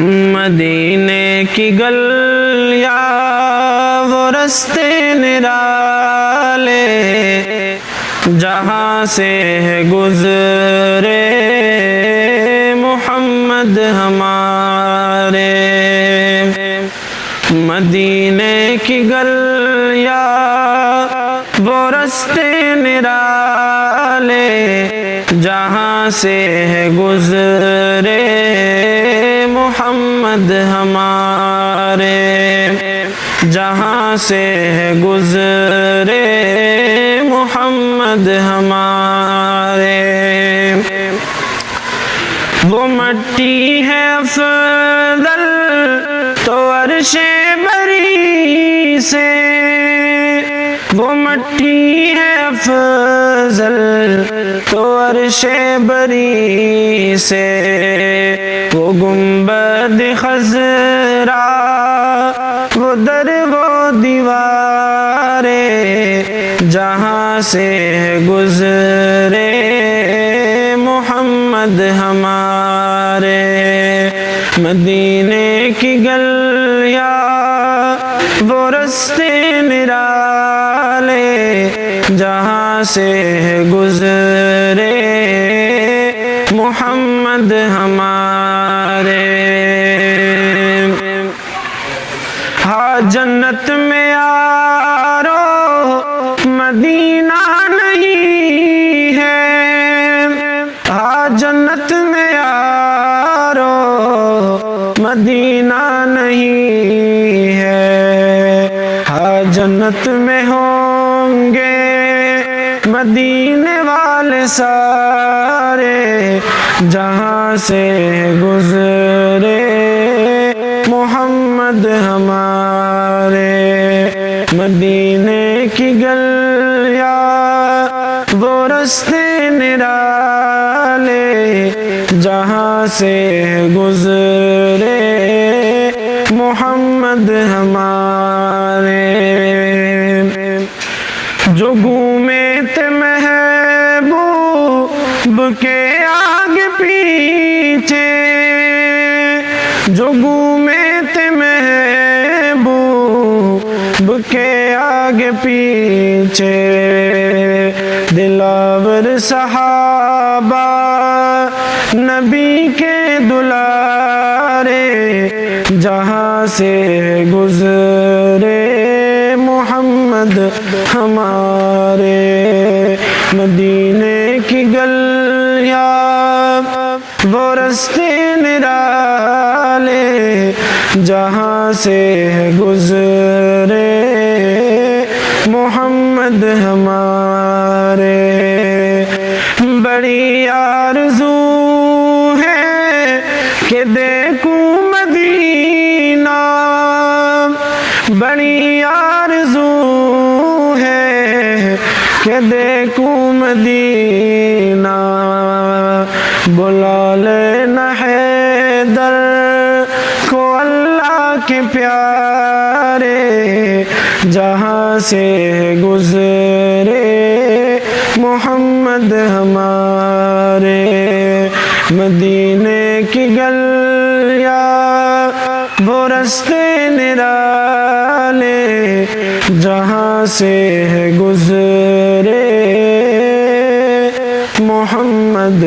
مدینے کی گلیاں وہ رستے نرالے جہاں سے گزرے محمد ہمارے۔ مدینے کی گلیاں وہ رستے نرالے جہاں سے گزرے محمد ہمارے، جہاں سے گزرے محمد ہمارے۔ وہ مٹی ہے افضل تو عرش بری سے، وہ مٹی ہے افضل تو عرش بری سے، وہ گنبد خضرا وہ در وہ دیوارے جہاں سے گزرے محمد ہمارے۔ مدینے کی گلیاں وہ رستے نرالے جہاں سے گزرے محمد ہمارے۔ ہاں جنت میں یارو مدینہ نہیں ہے، ہاں جنت میں یارو مدینہ نہیں ہے، ہاں جنت میں ہوں گے مدینے والے سارے جہاں سے گزرے محمد ہمارے۔ مدینے کی گلیاں وہ رستے نرالے جہاں سے گزرے محمد ہمارے۔ جو گھومے تھے محبوب کے آگے پیچھے، جو گھومے تھے محبوب کے آگے پیچھے، دلاور صحابہ نبی کے دلارے جہاں سے گزرے محمد ہمارے۔ مدینے کی گلیاں وہ رستے نرالے جہاں سے گزرے محمد ہمارے۔ بڑی آرزو ہے کہ دیکھوں مدینہ، بڑی آرزو ہے کہ دیکھوں مدینہ، بلا لینا حیدر کو اللہ کے پیارے جہاں سے گزرے محمد ہمارے۔ مدینے کی گلیاں وہ رستے نرالے جہاں سے گزرے محمد